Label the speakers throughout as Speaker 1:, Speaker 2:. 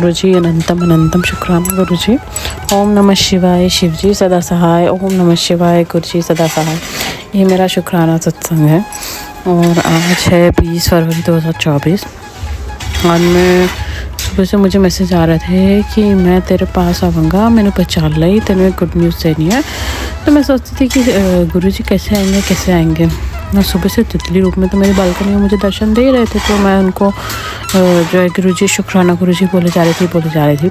Speaker 1: गुरु जी अनंतम अनंतम शुक्राना गुरु जी। ओम नमः शिवाय शिव जी सदा सहाय। ओम नमः शिवाय गुरु जी सदा सहाय। ये मेरा शुक्राना सत्संग है और आज है 20 फरवरी 2024। आज मैं सुबह से मुझे मैसेज आ रहे थे कि मैं तेरे पास आऊँगा, मैंने पहचान ली, तेरे गुड न्यूज़ देनी है। तो मैं सोचती थी कि गुरु जी कैसे आएंगे। मैं सुबह से तितली रूप में तो मेरी बालकनी में मुझे दर्शन दे रहे थे, तो मैं उनको जो है गुरु जी शुक्राना गुरु जी बोले जा रही थी।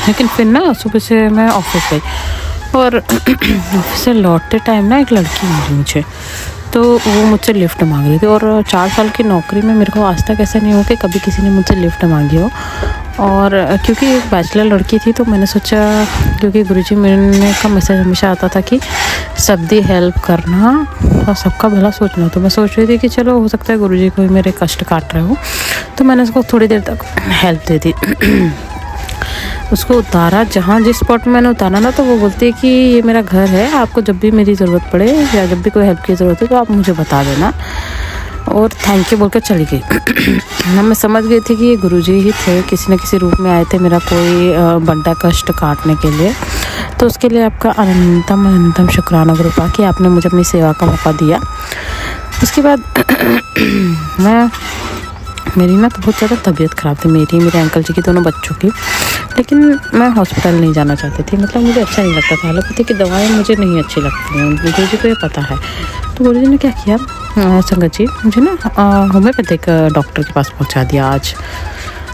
Speaker 1: लेकिन फिर ना सुबह से मैं ऑफिस गई और ऑफिस से लौटते टाइम ना एक लड़की मिली मुझे, तो वो मुझसे लिफ्ट मांग रही थी। और 4 साल की नौकरी में मेरे को आज तक ऐसा नहीं हो कि कभी किसी ने मुझसे लिफ्ट मांगी हो। और क्योंकि एक बैचलर लड़की थी तो मैंने सोचा, क्योंकि गुरुजी मेरे का मैसेज हमेशा आता था कि सबकी हेल्प करना और सबका भला सोचना, तो मैं सोच रही थी कि चलो हो सकता है गुरुजी कोई मेरे कष्ट काट रहे हो, तो मैंने उसको थोड़ी देर तक हेल्प दे दी। उसको उतारा, जहाँ जिस स्पॉट में मैंने उतारा ना, तो वो बोलती है कि ये मेरा घर है, आपको जब भी मेरी ज़रूरत पड़े या जब भी कोई हेल्प की ज़रूरत है तो आप मुझे बता देना। और थैंक यू बोलकर चली गई। ना मैं समझ गई थी कि ये गुरुजी ही थे, किसी न किसी रूप में आए थे मेरा कोई बड़ा कष्ट काटने के लिए। तो उसके लिए आपका अनंतम अनंतम शुक्राना गुरुपा कि आपने मुझे अपनी सेवा का मौका दिया। उसके बाद मेरी ना तो बहुत ज़्यादा तबीयत ख़राब थी, मेरे अंकल जी की, दोनों बच्चों की। लेकिन मैं हॉस्पिटल नहीं जाना चाहती थी, मतलब मुझे अच्छा नहीं लगता था। एलोपैथी की दवाएं मुझे नहीं अच्छी लगती हैं, गुरु जी को ये पता है। तो गुरु जी ने क्या किया, संगत जी मुझे ना होम्योपैथिक डॉक्टर के पास पहुंचा दिया। आज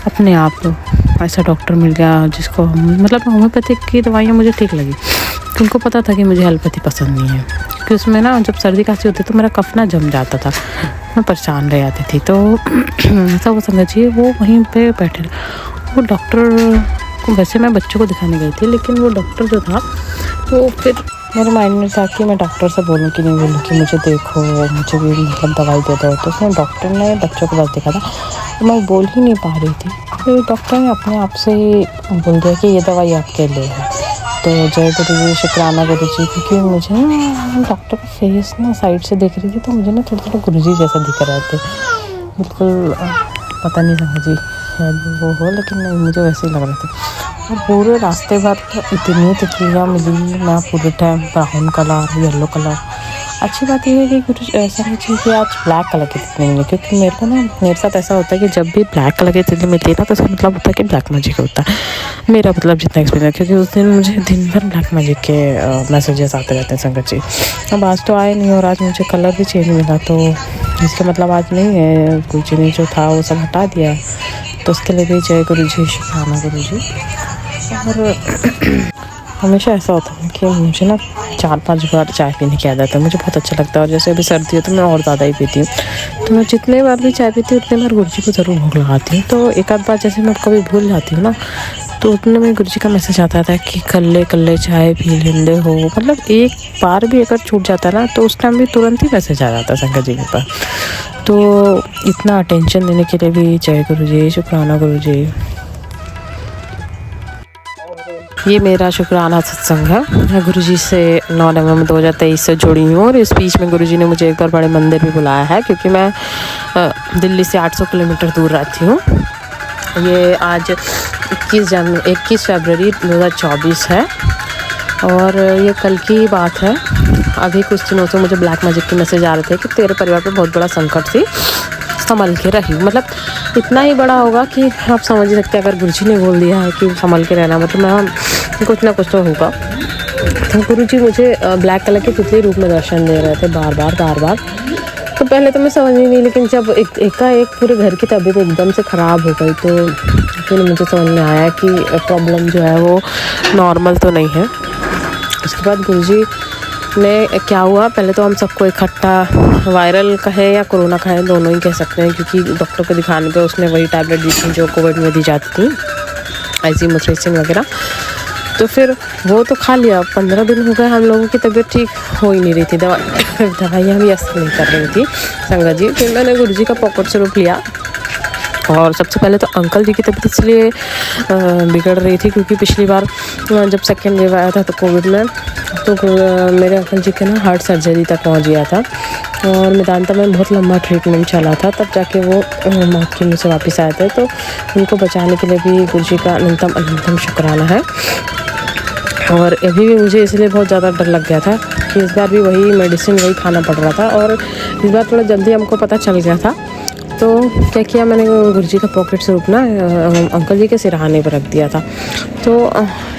Speaker 1: अपने आप ऐसा डॉक्टर मिल गया जिसको, मतलब होम्योपैथिक की दवाइयाँ मुझे ठीक लगी। तो उनको पता था कि मुझे एलोपैथी पसंद नहीं है, क्योंकि उसमें ना जब सर्दी खांसी होती तो मेरा कफ ना जम जाता था, मैं परेशान रह जाती थी। तो ऐसा वो संगत जी वो वहीं पे बैठे, वो डॉक्टर को, वैसे मैं बच्चों को दिखाने गई थी, लेकिन वो डॉक्टर जो था वो फिर मेरे माइंड में था कि मैं डॉक्टर से बोलूँ कि नहीं बोलूँ कि मुझे देखो, मुझे भी मतलब दवाई दे दो। तो उसमें डॉक्टर ने बच्चों को बस देखा था, तो मैं बोल ही नहीं पा रही थी। फिर डॉक्टर ने अपने आप से बोल दिया कि ये दवाई आपके लिए है। तो जय गुरु जी शुक्राना गुरु जी, क्योंकि मुझे ना डॉक्टर का फेस ना साइड से देख रही थी, तो मुझे ना थोड़ा गुरु जी जैसा दिख रहे थे, बिल्कुल पता नहीं समझ जी शायद वो हो, लेकिन नहीं मुझे वैसे ही लग रहे थे। और पूरे रास्ते भर तो इतनी तितलियाँ मिली ना, पूरे time brown colour, yellow colour. अच्छी बात यह है कि कुछ ऐसा नहीं चाहिए कि आज ब्लैक कलर की तितली मिली, क्योंकि मेरे साथ ऐसा होता है कि जब भी ब्लैक कलर की तितली मिलती है ना, तो इसका मतलब होता है कि ब्लैक मैजिक होता है। मेरा मतलब जितना एक्सपीरियंस है, क्योंकि उस दिन मुझे दिन भर ब्लैक मैजिक के मैसेजेस आते रहते हैं संगत जी। अब आज तो आए नहीं, और आज मुझे कलर भी चेंज मिला, तो इसका मतलब आज नहीं है, गुरु जी ने जो था वो सब हटा दिया। तो उसके लिए भी जय गुरु जी शुक्राना गुरु जी। और हमेशा ऐसा होता है कि मुझे ना 4-5 बार चाय पीने की आदत है, मुझे बहुत अच्छा लगता है। और जैसे अभी सर्दी है तो मैं और ज़्यादा ही पीती हूँ, तो मैं जितने बार भी चाय पीती हूँ उतने बार गुरु जी को ज़रूर भोग लगाती हूँ। तो एक आध बार जैसे मैं कभी भूल जाती हूँ ना, तो उतने में गुरु जी का मैसेज आता था कि कल्ले चाय पी लेंदे हो। मतलब एक बार भी अगर छूट जाता ना, तो उस टाइम भी तुरंत ही मैसेज आ जाता संगत जी के पास। तो इतना अटेंशन देने के लिए भी जय गुरु जी शुक्राना गुरु जी। ये मेरा शुक्राना सत्संग है। मैं गुरुजी से 9 नवंबर 2023 से जुड़ी हूँ, और इस बीच में गुरुजी ने मुझे एक बार बड़े मंदिर भी बुलाया है, क्योंकि मैं दिल्ली से 800 किलोमीटर दूर रहती हूँ। ये आज 21 फरवरी 2024 है, और ये कल की बात है। अभी कुछ दिनों से मुझे ब्लैक मैजिक के मैसेज आ रहे थे कि तेरे परिवार पे बहुत बड़ा संकट थी, संभल के रही। मतलब इतना ही बड़ा होगा कि आप समझ सकते हैं, अगर गुरुजी ने बोल दिया है कि संभल के रहना, मतलब मैं कुछ ना कुछ तो होगा। तो गुरुजी मुझे ब्लैक कलर के तितली रूप में दर्शन दे रहे थे बार बार। तो पहले तो मैं समझ नहीं, लेकिन जब एकाएक पूरे घर की तबीयत एकदम से ख़राब हो गई, तो फिर मुझे समझ में आया कि प्रॉब्लम जो है वो नॉर्मल तो नहीं है। उसके बाद गुरुजी ने क्या हुआ, पहले तो हम सबको इकट्ठा, वायरल का है या कोरोना का है, दोनों ही कह सकते हैं, क्योंकि डॉक्टर को दिखाने पे उसने वही टैबलेट दी थी जो कोविड में दी जाती थी, आइजिमोथ्रेक्सिन वगैरह। तो फिर वो तो खा लिया। 15 दिन हो गए हम लोगों की तबीयत ठीक हो ही नहीं रही थी, दवाइयाँ भी असर नहीं कर रही थी संगत जी। फिर मैंने गुरु जी का पॉकेट स्वरूप लिया और सबसे पहले तो अंकल जी की तबीयत इसलिए बिगड़ रही थी क्योंकि पिछली बार जब सेकेंड वेव आया था तो कोविड में, तो मेरे अंकल जी के ना हार्ट सर्जरी तक पहुंच गया था और मेदांता में बहुत लंबा ट्रीटमेंट चला था, तब जाके वो मौत के मुँह से वापस आए थे। तो उनको बचाने के लिए भी गुरु जी का अनंतम अनंतम शुक्राना है। और अभी भी मुझे इसलिए बहुत ज़्यादा डर लग गया था कि इस बार भी वही मेडिसिन वही खाना पड़ रहा था, और इस बार थोड़ा जल्दी हमको पता चल गया था। तो क्या किया मैंने, गुरुजी का पॉकेट से रुकना अंकल जी के सिरहाने पर रख दिया था। तो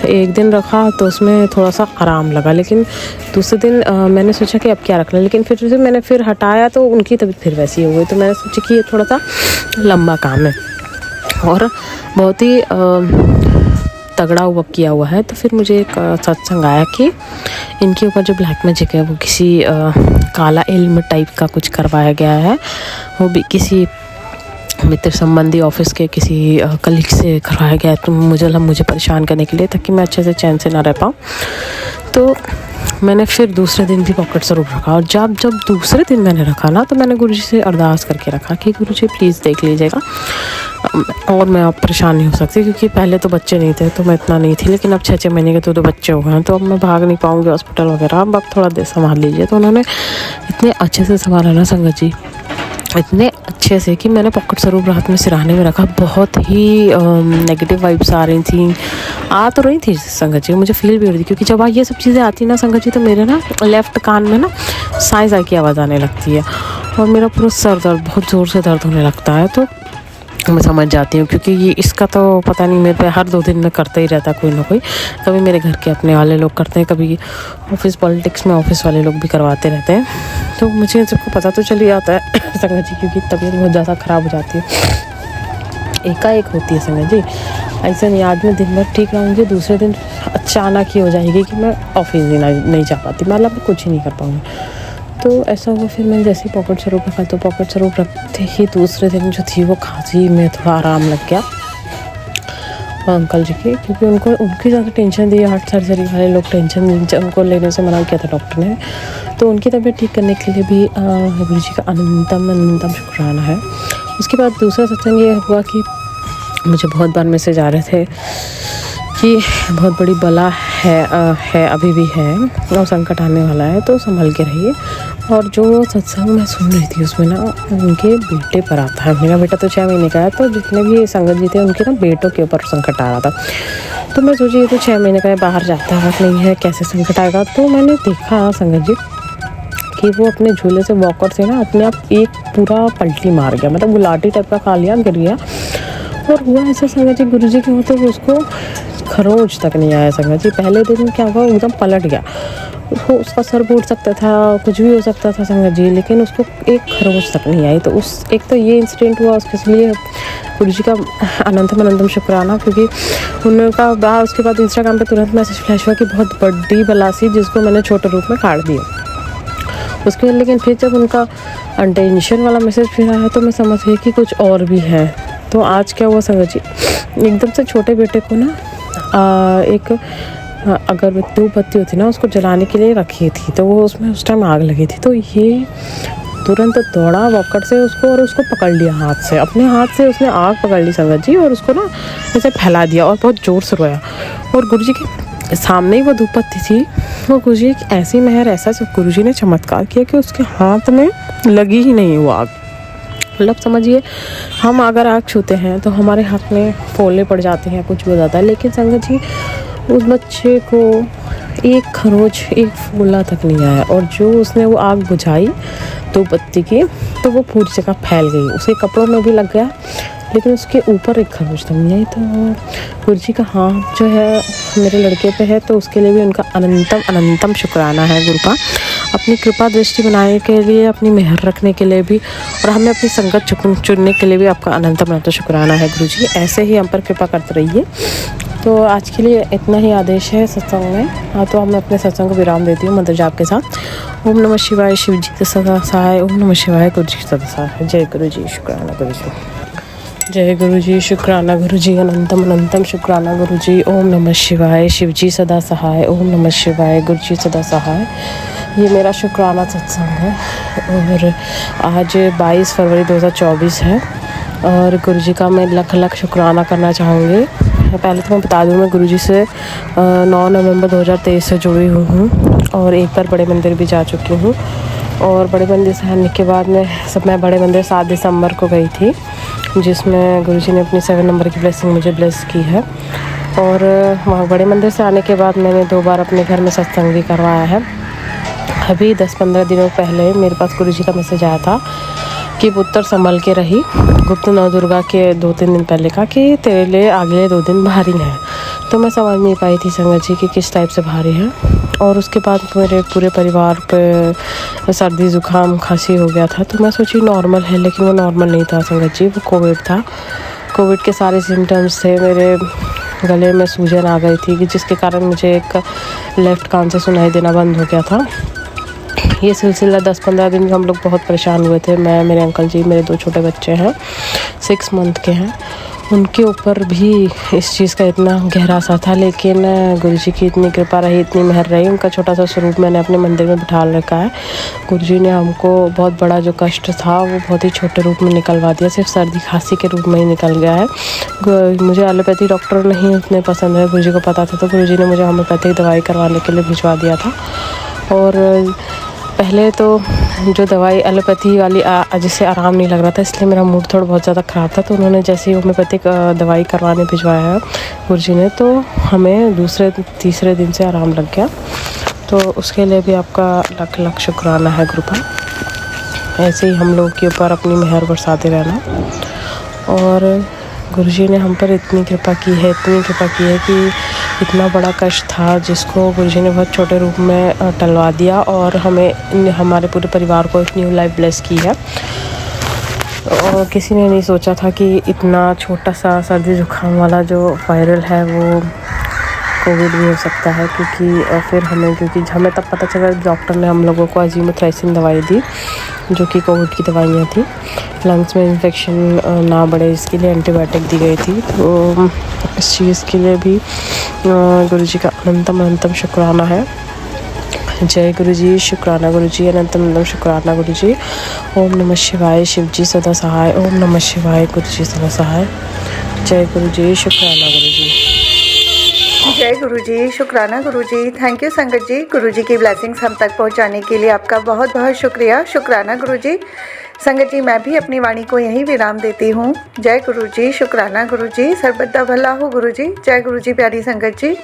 Speaker 1: एक दिन रखा तो उसमें थोड़ा सा आराम लगा, लेकिन दूसरे दिन मैंने सोचा कि अब क्या रखना, लेकिन फिर मैंने हटाया तो उनकी तबीयत फिर वैसी हो गई। तो मैंने सोचा कि ये थोड़ा सा लंबा काम है और बहुत ही तगड़ा हुआ किया हुआ है। तो फिर मुझे एक सत्संग आया कि इनके ऊपर जो ब्लैक मैजिक है वो किसी काला इल्म टाइप का कुछ करवाया गया है, वो भी किसी मित्र संबंधी ऑफिस के किसी कलीग से करवाया गया है, तो मुझे परेशान करने के लिए, ताकि मैं अच्छे से चैन से ना रह पाऊँ। तो मैंने फिर दूसरे दिन भी पॉकेट स्वरूप रखा, और जब दूसरे दिन मैंने रखा ना, तो मैंने गुरुजी से अरदास करके रखा कि गुरुजी प्लीज़ देख लीजिएगा, और मैं अब परेशान नहीं हो सकती, क्योंकि पहले तो बच्चे नहीं थे तो मैं इतना नहीं थी, लेकिन अब 6-6 महीने के तो बच्चे हो गए हैं, तो अब मैं भाग नहीं पाऊँगी हॉस्पिटल वगैरह, अब थोड़ा देर संभाल लीजिए। तो उन्होंने इतने अच्छे से संभाला ना संगत जी, इतने अच्छे से कि मैंने पॉकेट स्वरूप रात में सिरहाने में रखा। बहुत ही नेगेटिव वाइब्स आ रही थी, आ तो रही थी संगत जी, मुझे फील भी हो रही थी, क्योंकि जब ये सब चीज़ें आती ना संगत जी, तो मेरे ना लेफ़्ट कान में ना साई साई की आवाज़ आने लगती है, और मेरा पूरा सर दर्द बहुत ज़ोर से दर्द होने लगता है। तो मैं समझ जाती हूँ, क्योंकि ये इसका तो पता नहीं, मेरे पे हर 2 दिन में करता ही रहता कोई ना कोई। कभी मेरे घर के अपने वाले लोग करते हैं, कभी ऑफिस पॉलिटिक्स में ऑफिस वाले लोग भी करवाते रहते हैं। तो मुझे सबको पता तो चल ही आता है संगत जी, क्योंकि तबीयत बहुत ज़्यादा ख़राब हो जाती है, एकाएक होती है संगत जी। ऐसा नहीं आज मैं दिन भर ठीक रहूँगी, दूसरे दिन अचानक ही हो जाएगी कि मैं ऑफिस भी नहीं जा पाती, मतलब मैं कुछ ही नहीं कर पाऊँगी। तो ऐसा हुआ, फिर मैंने जैसे ही पॉकेट स्वरूप रखा, तो पॉकेट स्वरूप रखते ही दूसरे दिन जो थी वो खांसी में थोड़ा आराम लग गया अंकल जी की, क्योंकि उनकी ज़्यादा टेंशन दी, हार्ट सर्जरी वाले लोग टेंशन उनको लेने से मना किया था डॉक्टर ने। तो उनकी तबीयत ठीक करने के लिए भी गुरु जी का अनंतम शुक्राना है। उसके बाद दूसरा सत्संग ये हुआ कि मुझे बहुत बार मैसेज आ रहे थे कि बहुत बड़ी बला है अभी भी है, और संकट आने वाला है, तो संभल के रहिए। और जो सत्संग मैं सुन रही थी उसमें ना उनके बेटे पर आता है, मेरा बेटा तो 6 महीने का है, तो जितने भी संगत जी थे उनके ना बेटों के ऊपर संकट आ रहा था। तो मैं सोची ये तो 6 महीने का है, बाहर जाता है नहीं है, कैसे संकट आएगा। तो मैंने देखा संगत जी कि वो अपने झूले से वॉकर से ना अपने आप एक पूरा पलटी मार गया, मतलब गुलाटी टाइप का खा लिया, गिर गया। और हुआ ऐसा संगत जी, गुरु जी के होते हुए उसको खरोंच तक नहीं आया संगत जी। पहले दिन क्या हुआ, एकदम पलट गया, उसका सर फूट सकता था, कुछ भी हो सकता था संगत जी, लेकिन उसको एक खरोंच तक नहीं आई। तो एक तो ये इंसिडेंट हुआ, उसके लिए गुरु जी का अनंतम शुक्राना, क्योंकि उनका उसके बाद इंस्टाग्राम पे तुरंत मैसेज फ्लैश हुआ कि बहुत बड़ी बला सी जिसको मैंने छोटे रूप में काट दिया उसके। लेकिन फिर जब उनका अनटेंशन वाला मैसेज फिर आया तो मैं समझ गई कि कुछ और भी है। तो आज क्या हुआ संगत जी, एकदम से छोटे बेटे को ना एक अगरबत्ती बत्ती होती ना उसको जलाने के लिए रखी थी, तो वो उसमें उस टाइम आग लगी थी। तो ये तुरंत दौड़ा वॉकर से उसको और उसको पकड़ लिया हाथ से, अपने हाथ से उसने आग पकड़ ली संगत जी, और उसको ना ऐसे फैला दिया और बहुत ज़ोर से रोया। और गुरुजी के सामने ही वो धूप बत्ती थी, वो गुरुजी की ऐसी मेहर, ऐसा सब गुरुजी ने चमत्कार किया कि उसके हाथ में लगी ही नहीं वो आग। मतलब समझिए, हम अगर आग छूते हैं तो हमारे हाथ में फोले पड़ जाते हैं, कुछ भी हो जाता है, लेकिन संगत जी उस बच्चे को एक खरोच, एक फूला तक नहीं आया। और जो उसने वो आग बुझाई धूप बत्ती की, तो वो पूरी जगह फैल गई, उसे कपड़ों में भी लग गया, लेकिन उसके ऊपर एक खरोच तक नहीं आई। तो गुरु जी का हाथ जो है मेरे लड़के पे है, तो उसके लिए भी उनका अनंतम शुक्राना है गुरु का, अपनी कृपा दृष्टि बनाने के लिए, अपनी मेहर रखने के लिए भी, और हमें अपनी संगत चुनने के लिए भी आपका अनंतम शुक्राना है गुरु जी। ऐसे ही हम पर कृपा करते रहिए। तो आज के लिए इतना ही आदेश है सत्संग में। हाँ, तो मैं अपने सत्संग को विराम देती हूँ मंत्र जाप के साथ। ओम नमः शिवाय, शिव जी के सदा सहाय। ओम नमः शिवाय, गुरु जी सदा सहाय। जय गुरु जी, शुक्राना गुरु जी। जय गुरु जी, शुक्राना गुरु जी, अनंतम शुक्राना गुरु जी। ओम नमः शिवाय, शिव जी सदा सहाय। ओम नमः शिवाय, गुरु जी सदा सहाय। ये मेरा शुक्राना सत्संग है, और आज 22 फरवरी 2024 है, और गुरुजी का मैं लख लख शुक्राना करना चाहूँगी। पहले तो मैं बता दूँ, मैं गुरुजी से 9 नवंबर 2023 से जुड़ी हुई हूँ और एक बार बड़े मंदिर भी जा चुकी हूँ। और बड़े मंदिर से आने के बाद मैं बड़े मंदिर 7 दिसंबर को गई थी, जिसमें गुरुजी ने अपनी 7 नंबर की ब्लेसिंग मुझे ब्लेस की है। और वहाँ बड़े मंदिर से आने के बाद मैंने 2 बार अपने घर में सत्संग भी करवाया है। अभी 10-15 दिनों पहले मेरे पास गुरुजी का मैसेज आया था कि पुत्र संभल के रही। गुप्त नवदुर्गा के 2-3 दिन पहले का कि तेरे लिए अगले 2 दिन भारी हैं। तो मैं समझ नहीं पाई थी संगत जी कि किस टाइप से भारी है। और उसके बाद मेरे पूरे परिवार पे सर्दी ज़ुकाम खांसी हो गया था। तो मैं सोची नॉर्मल है, लेकिन वो नॉर्मल नहीं था संगत जी, वो कोविड था। कोविड के सारे सिम्टम्स थे। मेरे गले में सूजन आ गई थी कि जिसके कारण मुझे एक लेफ़्ट कान से सुनाई देना बंद हो गया था। ये सिलसिला 10-15 दिन हम लोग बहुत परेशान हुए थे। मैं, मेरे अंकल जी, मेरे 2 छोटे बच्चे हैं 6 मंथ के हैं, उनके ऊपर भी इस चीज़ का इतना गहरा असर था। लेकिन गुरुजी की इतनी कृपा रही, इतनी मेहर रही। उनका छोटा सा स्वरूप मैंने अपने मंदिर में बिठा रखा है। गुरुजी ने हमको बहुत बड़ा जो कष्ट था वो बहुत ही छोटे रूप में निकलवा दिया, सिर्फ सर्दी खांसी के रूप में ही निकल गया है। मुझे एलोपैथी डॉक्टर नहीं उतने पसंद है, गुरुजी को पता था, तो गुरुजी ने मुझे होम्योपैथिक दवाई करवाने के लिए भिजवा दिया था। और पहले तो जो दवाई एलोपैथी वाली जिससे आराम नहीं लग रहा था, इसलिए मेरा मूड थोड़ा बहुत ज़्यादा ख़राब था। तो उन्होंने जैसे ही होम्योपैथिक दवाई करवाने भिजवाया है गुरुजी ने, तो हमें 2-3 दिन से आराम लग गया। तो उसके लिए भी आपका लख लख शुक्राना है कृपा। ऐसे ही हम लोग के ऊपर अपनी मेहर बरसाते रहना। और गुरुजी ने हम पर इतनी कृपा की है कि इतना बड़ा कष्ट था जिसको गुरुजी ने बहुत छोटे रूप में टलवा दिया और हमें, हमारे पूरे परिवार को एक न्यू लाइफ ब्लेस की है। और किसी ने नहीं सोचा था कि इतना छोटा सा सर्दी जुकाम वाला जो वायरल है वो कोविड भी हो सकता है। क्योंकि हमें तब पता चला, डॉक्टर ने हम लोगों को अजीमोथ्राइसिन दवाई दी जो कि कोविड की दवाइयाँ थी। लंग्स में इन्फेक्शन ना बढ़े इसके लिए एंटीबायोटिक दी गई थी। तो इस चीज़ के लिए भी गुरुजी का अनंतम शुक्राना है। जय गुरुजी, शुक्राना गुरुजी, अनंतम शुक्राना गुरुजी। ओम नमः शिवाय, शिवजी सदा सहाय। ओम नमः शिवाय, गुरुजी सदा सहाय। जय गुरुजी, शुक्राना गुरुजी।
Speaker 2: जय गुरुजी, शुक्राना गुरुजी। थैंक यू संगत जी, गुरुजी की ब्लेसिंग्स हम तक पहुंचाने के लिए आपका बहुत बहुत शुक्रिया। शुक्राना गुरुजी। संगत जी, मैं भी अपनी वाणी को यहीं विराम देती हूँ। जय गुरुजी, शुक्राना गुरुजी। सर्वदा भला हो गुरुजी। जय गुरुजी प्यारी संगत जी।